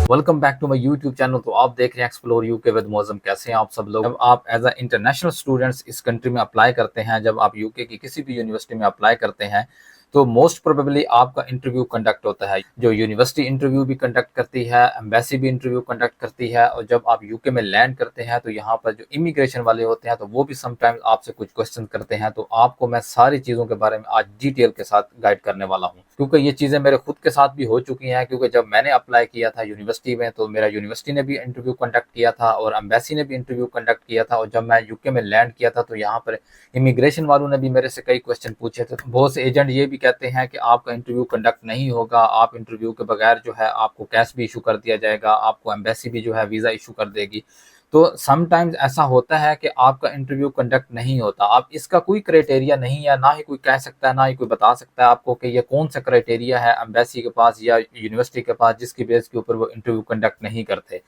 Welcome back to my YouTube channel. तो आप देख रहे हैं एक्सप्लोर यूके विद मौजम। कैसे हैं आप सब लोग? जब आप एज अ इंटरनेशनल स्टूडेंट्स इस कंट्री में अप्लाई करते हैं, जब आप यूके की किसी भी यूनिवर्सिटी में अप्लाई करते हैं, तो मोस्ट प्रोबेबली आपका इंटरव्यू कंडक्ट होता है। जो यूनिवर्सिटी इंटरव्यू भी कंडक्ट करती है, एम्बेसी भी इंटरव्यू कंडक्ट करती है, और जब आप यूके में लैंड करते हैं तो यहाँ पर जो इमिग्रेशन वाले होते हैं तो वो भी समटाइम्स आपसे कुछ क्वेश्चन करते हैं। तो आपको मैं सारी चीज़ों के बारे में आज डिटेल के साथ गाइड करने वाला हूँ, क्योंकि ये चीज़ें मेरे खुद के साथ भी हो चुकी हैं। क्योंकि जब मैंने अप्लाई किया था यूनिवर्सिटी में तो मेरा यूनिवर्सिटी ने भी इंटरव्यू कंडक्ट किया था और एम्बेसी ने भी इंटरव्यू कंडक्ट किया था, और जब मैं यूके में लैंड किया था तो यहाँ पर इमिग्रेशन वालों ने भी मेरे से कई क्वेश्चन पूछे थे। बहुत से एजेंट ये भी कहते हैं कि आपका इंटरव्यू कंडक्ट नहीं होगा, आप इंटरव्यू के बगैर जो है आपको कैश भी इशू कर दिया जाएगा, आपको एम्बेसी भी जो है वीज़ा इशू कर देगी। तो समटाइम्स ऐसा होता है कि आपका इंटरव्यू कंडक्ट नहीं होता। आप इसका कोई क्राइटेरिया नहीं है, ना ही कोई कह सकता है, ना ही कोई बता सकता है आपको कि ये कौन सा क्राइटेरिया है एम्बेसी के पास या यूनिवर्सिटी के पास जिसकी बेस के ऊपर वो इंटरव्यू कंडक्ट नहीं करते।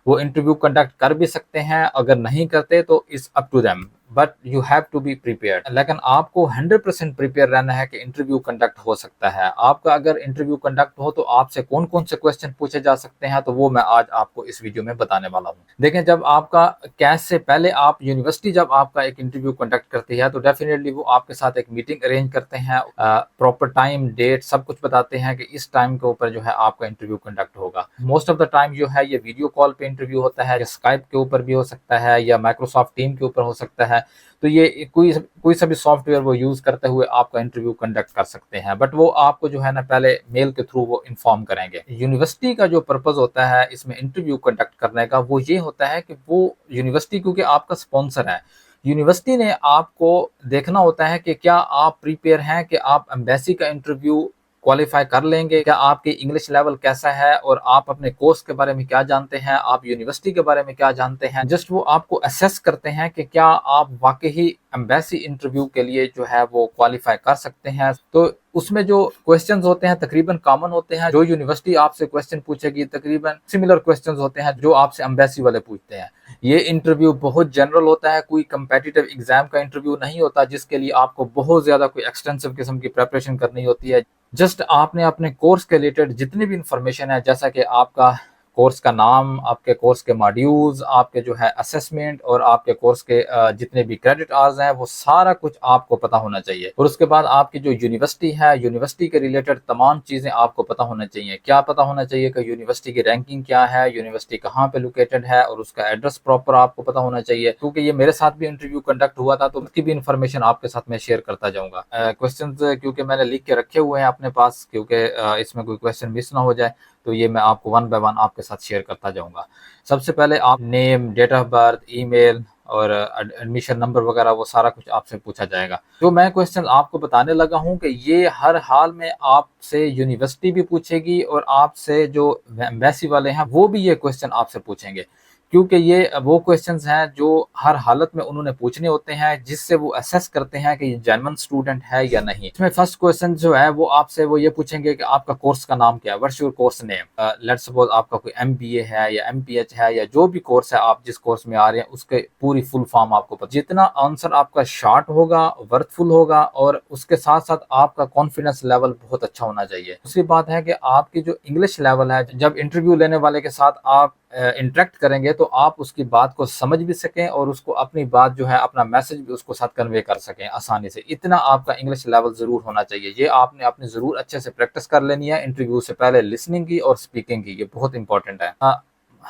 वो इंटरव्यू कंडक्ट कर भी सकते हैं, अगर नहीं करते तो it's up to them, but you have to be prepared. लेकिन आपको 100% प्रिपेयर रहना है कि इंटरव्यू कंडक्ट हो सकता है। आपका अगर इंटरव्यू कंडक्ट हो तो आपसे कौन कौन से क्वेश्चन पूछे जा सकते हैं, तो वो मैं आज आपको इस वीडियो में बताने वाला हूँ। देखें, जब आपका कैश से पहले आप यूनिवर्सिटी जब आपका एक इंटरव्यू कंडक्ट करती है तो डेफिनेटली वो आपके साथ एक मीटिंग अरेंज करते हैं, प्रॉपर टाइम डेट सब कुछ बताते हैं कि इस टाइम के ऊपर जो है आपका इंटरव्यू कंडक्ट होगा। मोस्ट ऑफ द टाइम जो है ये वीडियो कॉल पे इंटरव्यू होता है, या स्काइप के ऊपर भी हो सकता है, या माइक्रोसॉफ्ट टीम के ऊपर हो सकता है। तो ये कोई सा भी सॉफ्टवेयर वो यूज करते हुए आपका इंटरव्यू कंडक्ट कर सकते हैं, बट वो आपको जो है ना पहले मेल के थ्रू वो इन्फॉर्म करेंगे। यूनिवर्सिटी का जो पर्पज होता है इसमें इंटरव्यू कंडक्ट करने का, वो ये होता है कि वो यूनिवर्सिटी क्योंकि आपका स्पॉन्सर है, यूनिवर्सिटी ने आपको देखना होता है कि क्या आप प्रिपेयर हैं, कि आप एम्बेसी का इंटरव्यू क्वालिफाई कर लेंगे, क्या आपकी इंग्लिश लेवल कैसा है, और आप अपने कोर्स के बारे में क्या जानते हैं, आप यूनिवर्सिटी के बारे में क्या जानते हैं। जस्ट वो आपको असेस करते हैं कि क्या आप वाकई एम्बेसी इंटरव्यू के लिए जो है वो क्वालिफाई कर सकते हैं। तो उसमें जो क्वेश्चंस होते हैं तकरीबन कॉमन होते हैं। जो यूनिवर्सिटी आपसे क्वेश्चन पूछेगी तकरीबन सिमिलर क्वेश्चंस होते हैं जो आपसे एम्बेसी वाले पूछते हैं। ये इंटरव्यू बहुत जनरल होता है, कोई कंपेटिटिव एग्जाम का इंटरव्यू नहीं होता जिसके लिए आपको बहुत ज्यादा कोई एक्सटेंसिव किस्म की प्रेपरेशन करनी होती है। जस्ट आपने अपने कोर्स के रिलेटेड जितनी भी इंफॉर्मेशन है, जैसा कि आपका कोर्स का नाम, आपके कोर्स के मॉड्यूल्स, आपके जो है असेसमेंट, और आपके कोर्स के जितने भी क्रेडिट आवर्स हैं, वो सारा कुछ आपको पता होना चाहिए। और उसके बाद आपकी जो यूनिवर्सिटी है, यूनिवर्सिटी के रिलेटेड तमाम चीज़ें आपको पता होना चाहिए। क्या पता होना चाहिए कि यूनिवर्सिटी की रैंकिंग क्या है, यूनिवर्सिटी कहाँ पे लोकेटेड है, और उसका एड्रेस प्रॉपर आपको पता होना चाहिए। क्योंकि ये मेरे साथ भी इंटरव्यू कंडक्ट हुआ था तो उसकी भी इंफॉर्मेशन आपके साथ मैं शेयर करता जाऊँगा। क्वेश्चन क्योंकि मैंने लिख के रखे हुए हैं अपने पास, क्योंकि इसमें कोई क्वेश्चन मिस ना हो जाए, तो ये मैं आपको वन बाय वन आपके साथ शेयर करता जाऊंगा। सबसे पहले आप name, date of birth, email और एडमिशन नंबर वगैरह वो सारा कुछ आपसे पूछा जाएगा। जो मैं क्वेश्चन आपको बताने लगा हूं कि ये हर हाल में आपसे यूनिवर्सिटी भी पूछेगी, और आपसे जो एम्बेसी वाले हैं वो भी ये क्वेश्चन आपसे पूछेंगे, क्योंकि ये वो क्वेश्चंस हैं जो हर हालत में उन्होंने पूछने होते हैं, जिससे वो असेस करते हैं कि ये जेन्युइन स्टूडेंट है या नहीं। इसमें फर्स्ट क्वेश्चन जो है वो आपसे वो ये पूछेंगे कि आपका कोर्स का नाम क्या है, what's your course name. Let's suppose आपका कोई एमबीए है या एमपीएच है, या जो भी कोर्स है आप जिस कोर्स में आ रहे हैं उसके पूरी फुल फॉर्म आपको पता। जितना आंसर आपका शॉर्ट होगा, वर्थफुल होगा, और उसके साथ साथ आपका कॉन्फिडेंस लेवल बहुत अच्छा होना चाहिए। दूसरी बात है कि आपकी जो इंग्लिश लेवल है, जब इंटरव्यू लेने वाले के साथ आप इंटरेक्ट करेंगे तो आप उसकी बात को समझ भी सकें, और उसको अपनी बात जो है, अपना मैसेज भी उसको साथ कन्वे कर सकें आसानी से। इतना आपका इंग्लिश लेवल जरूर होना चाहिए। ये आपने अपनी जरूर अच्छे से प्रैक्टिस कर लेनी है इंटरव्यू से पहले, लिसनिंग की और स्पीकिंग की, ये बहुत इंपॉर्टेंट है।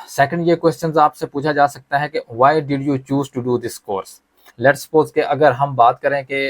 सेकंड ये क्वेश्चन आपसे पूछा जा सकता है कि why did you choose to do this course. Let's suppose के अगर हम बात करें कि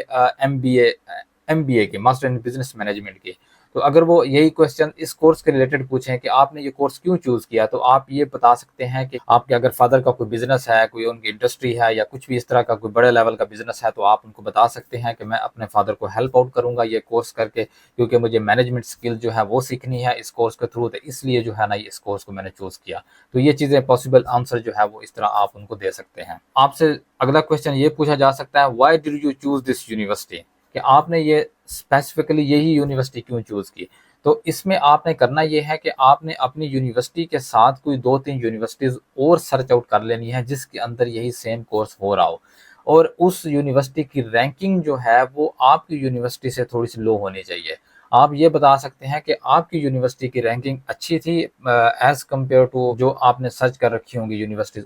एमबीए की, मास्टर इन बिजनेस मैनेजमेंट की, तो अगर वो यही क्वेश्चन इस कोर्स के रिलेटेड पूछें कि आपने ये कोर्स क्यों चूज किया, तो आप ये बता सकते हैं कि आपके अगर फादर का कोई बिजनेस है, कोई उनकी इंडस्ट्री है, या कुछ भी इस तरह का कोई बड़े लेवल का बिजनेस है, तो आप उनको बता सकते हैं कि मैं अपने फादर को हेल्प आउट करूंगा ये कोर्स करके, क्योंकि मुझे मैनेजमेंट स्किल जो है वो सीखनी है इस कोर्स के थ्रू, तो इसलिए जो है ना इस कोर्स को मैंने चूज किया। तो ये चीजें पॉसिबल आंसर जो है वो इस तरह आप उनको दे सकते हैं। आपसे अगला क्वेश्चन ये पूछा जा सकता है, why did you choose this university, कि आपने ये स्पेसिफिकली यही यूनिवर्सिटी क्यों चूज की। तो इसमें आपने करना ये है कि आपने अपनी यूनिवर्सिटी के साथ कोई 2-3 यूनिवर्सिटीज और सर्च आउट कर लेनी है जिसके अंदर यही सेम कोर्स हो रहा हो, और उस यूनिवर्सिटी की रैंकिंग जो है वो आपकी यूनिवर्सिटी से थोड़ी सी लो होनी चाहिए। आप ये बता सकते हैं कि आपकी यूनिवर्सिटी की रैंकिंग अच्छी थी एज़ कम्पेयर टू जो आपने सर्च कर रखी होंगी यूनिवर्सिटीज़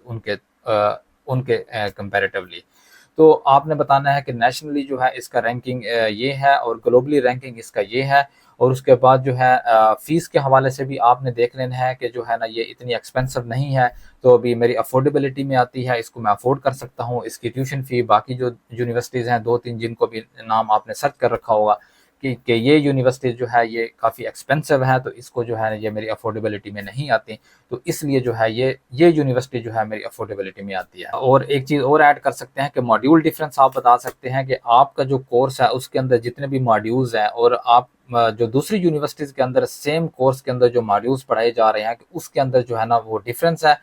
उनके कंपैरेटिवली। तो आपने बताना है कि नेशनली जो है इसका रैंकिंग ये है और ग्लोबली रैंकिंग इसका ये है। और उसके बाद जो है फ़ीस के हवाले से भी आपने देख लेना है कि जो है ना ये इतनी एक्सपेंसिव नहीं है, तो अभी मेरी अफोर्डेबिलिटी में आती है, इसको मैं अफोर्ड कर सकता हूँ। इसकी ट्यूशन फ़ी बाकी जो यूनिवर्सिटीज़ हैं 2-3 जिनको भी नाम आपने सर्च कर रखा होगा कि ये यूनिवर्सिटीज़ जो है ये काफ़ी एक्सपेंसिव है, तो इसको जो है ये मेरी अफोर्डेबिलिटी में नहीं आती, तो इसलिए जो है ये यूनिवर्सिटी जो है मेरी अफोर्डेबिलिटी में आती है। और एक चीज़ और ऐड कर सकते हैं कि मॉड्यूल डिफरेंस आप बता सकते हैं कि आपका जो कोर्स है उसके अंदर जितने भी मॉड्यूल्स हैं और आप जो दूसरी यूनिवर्सिटीज़ के अंदर सेम कोर्स के अंदर जो मॉड्यूल्स पढ़ाए जा रहे हैं कि उसके अंदर जो है ना वो डिफरेंस है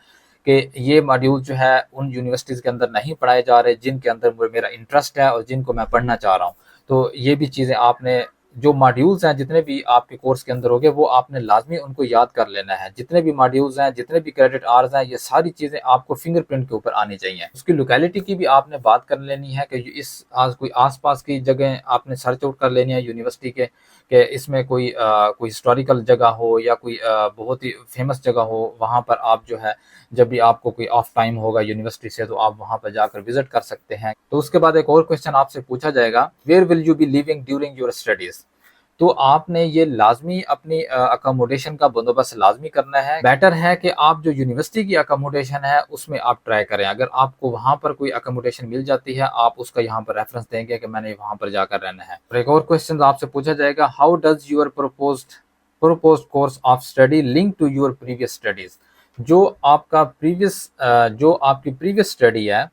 कि ये मॉड्यूल जो है उन यूनिवर्सिटीज़ के अंदर नहीं पढ़ाए जा रहे जिनके अंदर मेरा इंटरेस्ट है और जिनको मैं पढ़ना चाह रहा हूँ। तो ये भी चीज़ें आपने जो मॉड्यूल्स हैं जितने भी आपके कोर्स के अंदर होंगे वो आपने लाजमी उनको याद कर लेना है। जितने भी मॉड्यूल्स हैं, जितने भी क्रेडिट आवर्स हैं, ये सारी चीज़ें आपको फिंगरप्रिंट के ऊपर आनी चाहिए। उसकी लोकेलिटी की भी आपने बात कर लेनी है कि इस आज कोई आस-पास की जगह आपने सर्च आउट कर लेनी है यूनिवर्सिटी के कि इसमें कोई हिस्टोरिकल जगह हो या कोई बहुत ही फेमस जगह हो, वहाँ पर आप जो है जब भी आपको कोई ऑफ टाइम होगा यूनिवर्सिटी से तो आप वहाँ पर जाकर विजिट कर सकते हैं। तो उसके बाद एक और क्वेश्चन आपसे पूछा जाएगा, where will you be living during your studies? तो आपने ये लाजमी अपनी अकोमोडेशन का बंदोबस्त लाजमी करना है। बेटर है कि आप जो यूनिवर्सिटी की अकोमोडेशन है उसमें आप ट्राई करें। अगर आपको वहाँ पर कोई अकोमोडेशन मिल जाती है आप उसका यहाँ पर रेफरेंस देंगे कि मैंने वहाँ पर जाकर रहना है। और एक और क्वेश्चन आपसे पूछा जाएगा, how does your proposed course of study link to your previous studies? जो आपकी प्रीवियस स्टडी है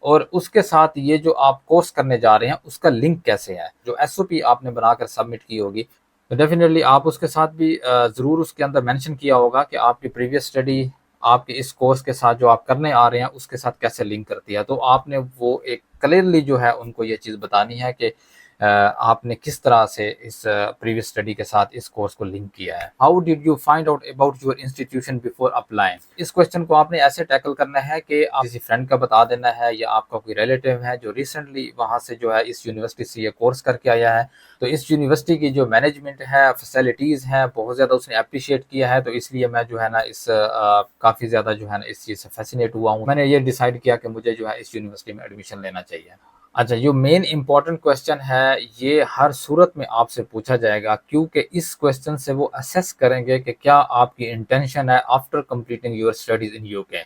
और उसके साथ ये जो आप कोर्स करने जा रहे हैं उसका लिंक कैसे है? जो एसओपी आपने बनाकर सबमिट की होगी तो डेफिनेटली आप उसके साथ भी ज़रूर उसके अंदर मेंशन किया होगा कि आपकी प्रीवियस स्टडी आपके इस कोर्स के साथ जो आप करने आ रहे हैं उसके साथ कैसे लिंक करती है। तो आपने वो एक क्लियरली जो है उनको ये चीज़ बतानी है कि आपने किस तरह से इस प्रीवियस स्टडी के साथ इस कोर्स को लिंक किया है। How did you find out about your institution before applying? इस क्वेश्चन को आपने ऐसे टैकल करना है कि आप किसी फ्रेंड का बता देना है या आपका कोई रिलेटिव है जो रिसेंटली वहाँ से जो है इस यूनिवर्सिटी से ये कोर्स करके आया है, तो इस यूनिवर्सिटी की जो मैनेजमेंट है, फैसिलिटीज़ हैं, बहुत ज़्यादा उसने अप्रिशिएट किया है, तो इसलिए मैं जो है ना इस काफ़ी ज़्यादा जो है ना इस चीज़ से फैसिनेट हुआ हूँ। मैंने ये डिसाइड किया कि मुझे जो है इस यूनिवर्सिटी में एडमिशन लेना चाहिए। अच्छा, जो मेन इम्पोर्टेंट क्वेश्चन है ये हर सूरत में आपसे पूछा जाएगा क्योंकि इस क्वेश्चन से वो असेस करेंगे कि क्या आपकी इंटेंशन है after completing your studies in UK.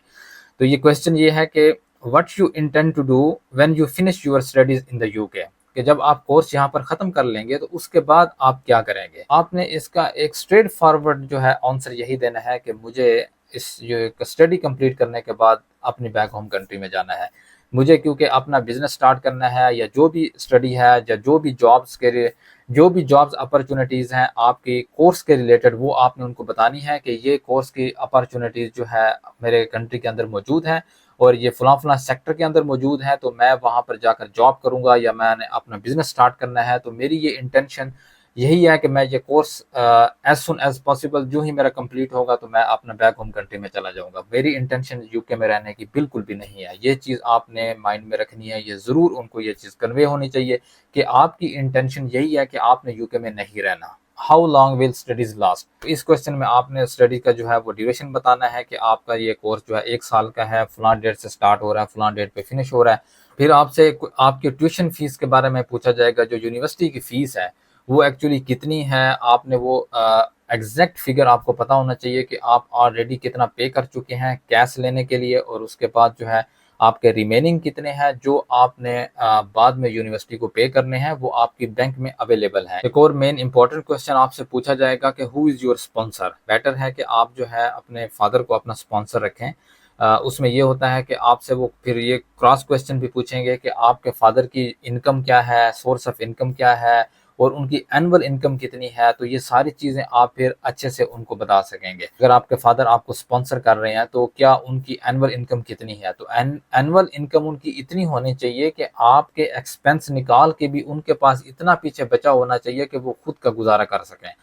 तो ये क्वेश्चन ये है कि what you intend to do when you finish your studies in the UK, कि जब आप कोर्स यहाँ पर ख़त्म कर लेंगे तो उसके बाद आप क्या करेंगे। आपने इसका एक स्ट्रेट फॉरवर्ड जो है आंसर यही देना है कि मुझे इस जो स्टडी कंप्लीट करने के बाद अपनी बैक होम कंट्री में जाना है। मुझे क्योंकि अपना बिजनेस स्टार्ट करना है या जो भी स्टडी है या जो भी जॉब्स अपॉर्चुनिटीज़ हैं आपके कोर्स के रिलेटेड वो आपने उनको बतानी है कि ये कोर्स की अपॉर्चुनिटीज़ जो है मेरे कंट्री के अंदर मौजूद हैं और ये फ़लाँ सेक्टर के अंदर मौजूद हैं, तो मैं वहाँ पर जाकर जॉब करूँगा या मैंने अपना बिजनेस स्टार्ट करना है। तो मेरी ये इंटेंशन यही है कि मैं ये course as soon as possible जो ही मेरा कंप्लीट होगा तो मैं अपना बैक होम कंट्री में चला जाऊंगा। मेरी इंटेंशन यूके में रहने की बिल्कुल भी नहीं है। ये चीज़ आपने माइंड में रखनी है, ये ज़रूर उनको ये चीज़ कन्वे होनी चाहिए कि आपकी इंटेंशन यही है कि आपने यूके में नहीं रहना। How long will studies last? इस क्वेश्चन में आपने स्टडी का जो है वो ड्यूरेशन बताना है कि आपका ये कोर्स जो है 1 साल का है, फलां डेट से स्टार्ट हो रहा है, फलां डेट पे फिनिश हो रहा है। फिर आपसे आपकी ट्यूशन फीस के बारे में पूछा जाएगा। जो यूनिवर्सिटी की फ़ीस है वो एक्चुअली कितनी है, आपने वो एग्जैक्ट फिगर आपको पता होना चाहिए कि आप ऑलरेडी कितना पे कर चुके हैं कैश लेने के लिए, और उसके बाद जो है आपके रिमेनिंग कितने हैं जो आपने बाद में यूनिवर्सिटी को पे करने हैं वो आपकी बैंक में अवेलेबल है। एक और मेन इंपॉर्टेंट क्वेश्चन आपसे पूछा जाएगा कि who is your sponsor. Better है कि आप जो है अपने फादर को अपना स्पॉन्सर रखें। उसमें ये होता है कि आपसे वो फिर ये क्रॉस क्वेश्चन भी पूछेंगे कि आपके फादर की इनकम क्या है, सोर्स ऑफ इनकम क्या है और उनकी एनुअल इनकम कितनी है। तो ये सारी चीज़ें आप फिर अच्छे से उनको बता सकेंगे। अगर आपके फादर आपको स्पॉन्सर कर रहे हैं तो क्या उनकी एनुअल इनकम कितनी है, तो एनुअल इनकम उनकी इतनी होनी चाहिए कि आपके एक्सपेंस निकाल के भी उनके पास इतना पीछे बचा होना चाहिए कि वो खुद का गुजारा कर सकें।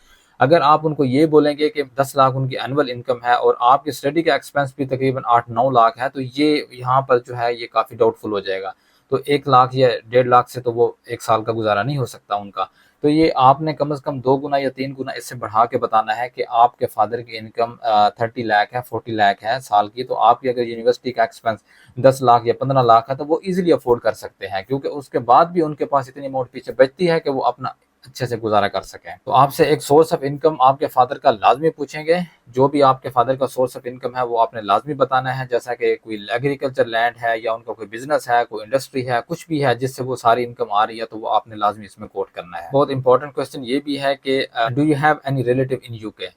अगर आप उनको ये बोलेंगे कि 10 लाख उनकी एनुअल इनकम है और आपकी स्टडी का एक्सपेंस भी तकरीबन 8-9 लाख है, तो ये यहाँ पर जो है ये काफ़ी डाउटफुल हो जाएगा। तो 1 लाख या 1.5 लाख से तो वो 1 साल का गुजारा नहीं हो सकता उनका। तो ये आपने कम से कम 2 गुना या 3 गुना इससे बढ़ा के बताना है कि आपके फादर की इनकम 30 लाख है, 40 लाख है साल की, तो आपकी अगर यूनिवर्सिटी का एक्सपेंस 10 लाख या 15 लाख है तो वो इजीली अफोर्ड कर सकते हैं, क्योंकि उसके बाद भी उनके पास इतनी अमाउंट पीछे बचती है कि वो अपना अच्छे से गुजारा कर सकें। तो आपसे एक सोर्स ऑफ इनकम आपके फादर का लाजमी पूछेंगे। जो भी आपके फादर का सोर्स ऑफ इनकम है वो आपने लाजमी बताना है, जैसा कि कोई एग्रीकल्चर लैंड है या उनका कोई बिजनेस है, कोई इंडस्ट्री है, कुछ भी है जिससे वो सारी इनकम आ रही है, तो वो आपने लाजमी इसमें कोट करना है। बहुत इंपॉर्टेंट क्वेश्चन ये भी है कि do you have any relative in UK,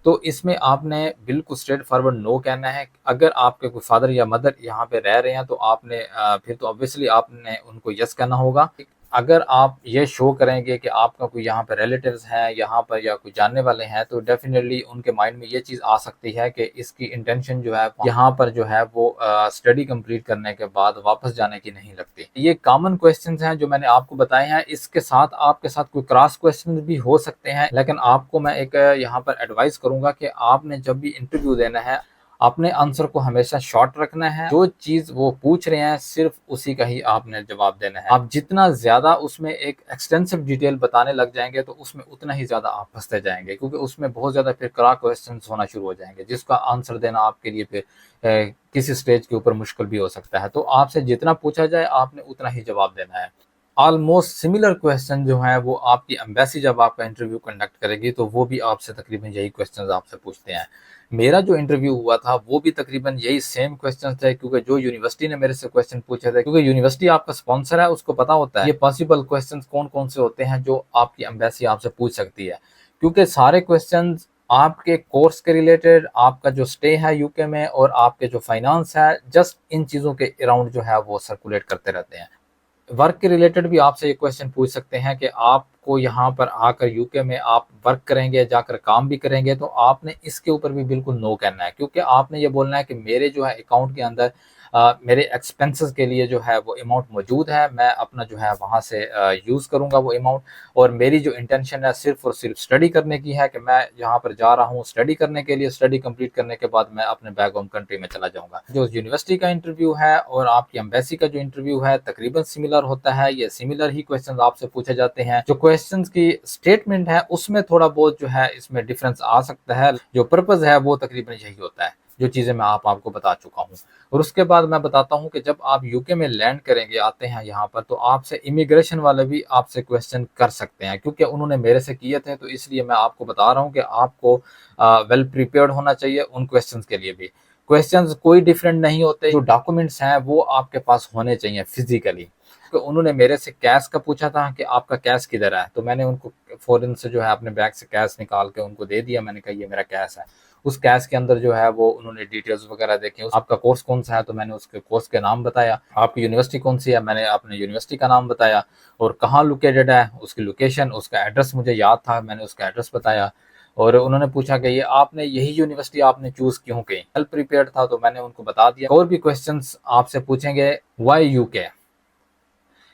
तो इसमें आपने बिल्कुल स्ट्रेट फॉरवर्ड नो कहना है। अगर आपके कोई फादर या मदर यहाँ पे रह रहे हैं तो आपने फिर तो ऑब्वियसली आपने उनको यस कहना होगा। अगर आप ये शो करेंगे कि आपका कोई यहाँ पे रिलेटिव्स हैं यहाँ पर या कोई जानने वाले हैं, तो डेफिनेटली उनके माइंड में ये चीज़ आ सकती है कि इसकी इंटेंशन जो है यहाँ पर जो है वो स्टडी कंप्लीट करने के बाद वापस जाने की नहीं लगती। ये कॉमन क्वेश्चंस हैं जो मैंने आपको बताए हैं। इसके साथ आपके साथ कोई क्रॉस क्वेश्चन भी हो सकते हैं, लेकिन आपको मैं एक यहाँ पर एडवाइस करूंगा कि आपने जब भी इंटरव्यू देना है अपने आंसर को हमेशा शॉर्ट रखना है। जो चीज वो पूछ रहे हैं सिर्फ उसी का ही आपने जवाब देना है। आप जितना ज्यादा उसमें एक एक्सटेंसिव डिटेल बताने लग जाएंगे तो उसमें उतना ही ज्यादा आप फंसते जाएंगे, क्योंकि उसमें बहुत ज्यादा फिर क्रॉस क्वेश्चंस होना शुरू हो जाएंगे जिसका आंसर देना आपके लिए फिर किसी स्टेज के ऊपर मुश्किल भी हो सकता है। तो आपसे जितना पूछा जाए आपने उतना ही जवाब देना है। ऑलमोस्ट सिमिलर क्वेश्चन जो है वो आपकी एम्बेसी जब आपका इंटरव्यू कंडक्ट करेगी तो वो भी आपसे तकरीबन यही क्वेश्चंस आपसे पूछते हैं। मेरा जो इंटरव्यू हुआ था वो भी तकरीबन यही सेम क्वेश्चंस थे, क्योंकि जो यूनिवर्सिटी ने मेरे से क्वेश्चन पूछे थे, क्योंकि यूनिवर्सिटी आपका स्पॉन्सर है, उसको पता होता है ये पॉसिबल क्वेश्चंस कौन कौन से होते हैं जो आपकी एम्बेसी आपसे पूछ सकती है, क्योंकि सारे क्वेश्चन आपके कोर्स के रिलेटेड, आपका जो स्टे है यूके में और आपके जो फाइनेंस है, जस्ट इन चीज़ों के अराउंड जो है वो सर्कुलेट करते रहते हैं। वर्क के रिलेटेड भी आपसे ये क्वेश्चन पूछ सकते हैं कि आपको यहाँ पर आकर यूके में आप वर्क करेंगे, जाकर काम भी करेंगे, तो आपने इसके ऊपर भी बिल्कुल नो कहना है, क्योंकि आपने ये बोलना है कि मेरे जो है अकाउंट के अंदर मेरे एक्सपेंसेस के लिए जो है वो अमाउंट मौजूद है, मैं अपना जो है वहाँ से यूज़ करूँगा वो अमाउंट, और मेरी जो इंटेंशन है सिर्फ और सिर्फ स्टडी करने की है कि मैं यहाँ पर जा रहा हूँ स्टडी करने के लिए, स्टडी कंप्लीट करने के बाद मैं अपने बैक होम कंट्री में चला जाऊँगा। जो यूनिवर्सिटी का इंटरव्यू है और आपकी एम्बेसी का जो इंटरव्यू है तकरीबन सिमिलर होता है, ये सिमिलर ही क्वेश्चन आपसे पूछे जाते हैं। जो क्वेश्चन की स्टेटमेंट है उसमें थोड़ा बहुत जो है इसमें डिफरेंस आ सकता है, जो पर्पज है वो तकरीबन यही होता है, जो चीज़ें मैं आपको बता चुका हूँ। और उसके बाद मैं बताता हूँ कि जब आप यूके में लैंड करेंगे, आते हैं यहाँ पर, तो आपसे इमिग्रेशन वाले भी आपसे क्वेश्चन कर सकते हैं, क्योंकि उन्होंने मेरे से किए थे, तो इसलिए मैं आपको बता रहा हूँ कि आपको वेल प्रिपेयर्ड होना चाहिए उन क्वेश्चंस के लिए भी। क्वेश्चंस कोई डिफरेंट नहीं होते, जो डॉक्यूमेंट्स हैं वो आपके पास होने चाहिए फिजिकली। तो उन्होंने मेरे से कैश का पूछा था कि आपका कैश किधर है, तो मैंने उनको फौरन से जो है अपने बैग से कैश निकाल के उनको दे दिया। मैंने कहा ये मेरा कैश है। उस कैश के अंदर जो है वो उन्होंने डिटेल्स वगैरह देखे, आपका कोर्स कौन सा है, तो मैंने उसके कोर्स के नाम बताया। आपकी यूनिवर्सिटी कौन सी है, मैंने अपने यूनिवर्सिटी का नाम बताया। और कहाँ लोकेटेड है, उसकी लोकेशन, उसका एड्रेस मुझे याद था, मैंने उसका एड्रेस बताया। और उन्होंने पूछा कि ये आपने यही यूनिवर्सिटी आपने चूज क्यों की, वेल प्रिपेयर्ड था तो मैंने उनको बता दिया। और भी क्वेश्चंस आपसे पूछेंगे, व्हाई यूके,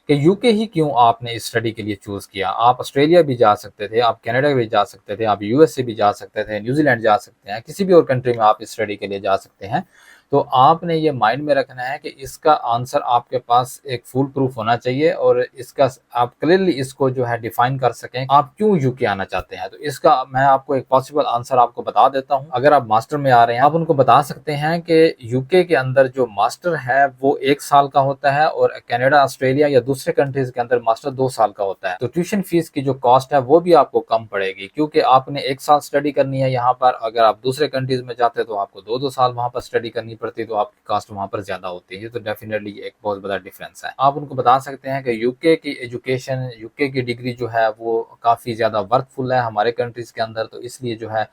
कि यूके ही क्यों आपने इस स्टडी के लिए चूज किया। आप ऑस्ट्रेलिया भी जा सकते थे, आप कनाडा भी जा सकते थे, आप यूएसए भी जा सकते थे, न्यूजीलैंड जा सकते हैं, किसी भी और कंट्री में आप इस स्टडी के लिए जा सकते हैं। तो आपने ये माइंड में रखना है कि इसका आंसर आपके पास एक फुल प्रूफ होना चाहिए, और इसका आप क्लियरली इसको जो है डिफाइन कर सकें आप क्यों यूके आना चाहते हैं। तो इसका मैं आपको एक पॉसिबल आंसर आपको बता देता हूँ। अगर आप मास्टर में आ रहे हैं, आप उनको बता सकते हैं कि यूके के अंदर जो मास्टर है वो 1 साल का होता है, और कनाडा, ऑस्ट्रेलिया या दूसरे कंट्रीज के अंदर मास्टर 2 साल का होता है। तो ट्यूशन फीस की जो कॉस्ट है वो भी आपको कम पड़ेगी, क्योंकि आपने 1 साल स्टडी करनी है यहाँ पर। अगर आप दूसरे कंट्रीज में जाते हैं तो आपको 2-2 साल वहां पर स्टडी करनी पड़ती है, तो आपकी कॉस्ट वहां पर ज्यादा होती है। तो डेफिनेटली एक बहुत बड़ा डिफरेंस है। आप उनको बता सकते हैं कि यूके की एजुकेशन, यूके की डिग्री जो है वो काफी ज्यादा वर्थफुल है हमारे कंट्रीज के अंदर, तो इसलिए जो है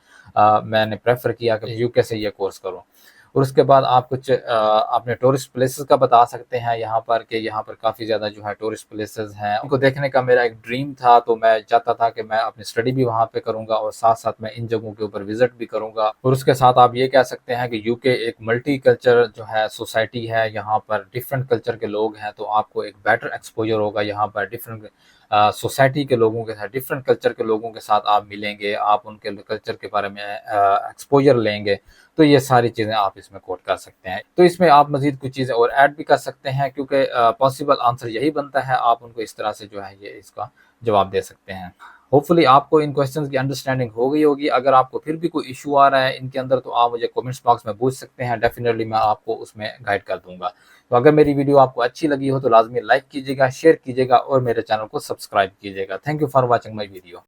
मैंने प्रेफर किया कि यूके से ये कोर्स करूं। और उसके बाद आप कुछ अपने टूरिस्ट प्लेसेस का बता सकते हैं यहाँ पर, कि यहाँ पर काफ़ी ज़्यादा जो है टूरिस्ट प्लेसेस हैं, उनको देखने का मेरा एक ड्रीम था। तो मैं चाहता था कि मैं अपनी स्टडी भी वहाँ पे करूँगा और साथ साथ मैं इन जगहों के ऊपर विजिट भी करूँगा। और उसके साथ आप ये कह सकते हैं कि यूके एक मल्टी कल्चर जो है सोसाइटी है, यहाँ पर डिफरेंट कल्चर के लोग हैं, तो आपको एक बेटर एक्सपोजर होगा। यहाँ पर डिफरेंट सोसाइटी के लोगों के साथ, डिफरेंट कल्चर के लोगों के साथ आप मिलेंगे, आप उनके कल्चर के बारे में एक्सपोजर लेंगे। तो ये सारी चीज़ें आप इसमें कोट कर सकते हैं। तो इसमें आप मज़ीद कुछ चीज़ें और ऐड भी कर सकते हैं, क्योंकि पॉसिबल आंसर यही बनता है, आप उनको इस तरह से जो है ये इसका जवाब दे सकते हैं। होपफुली आपको इन क्वेश्चंस की अंडरस्टैंडिंग हो गई होगी। अगर आपको फिर भी कोई इश्यू आ रहा है इनके अंदर, तो आप मुझे कमेंट्स बॉक्स में पूछ सकते हैं, डेफिनेटली मैं आपको उसमें गाइड कर दूँगा। तो अगर मेरी वीडियो आपको अच्छी लगी हो तो लाज़मी लाइक कीजिएगा, शेयर कीजिएगा और मेरे चैनल को सब्सक्राइब कीजिएगा। Thank you for watching my video.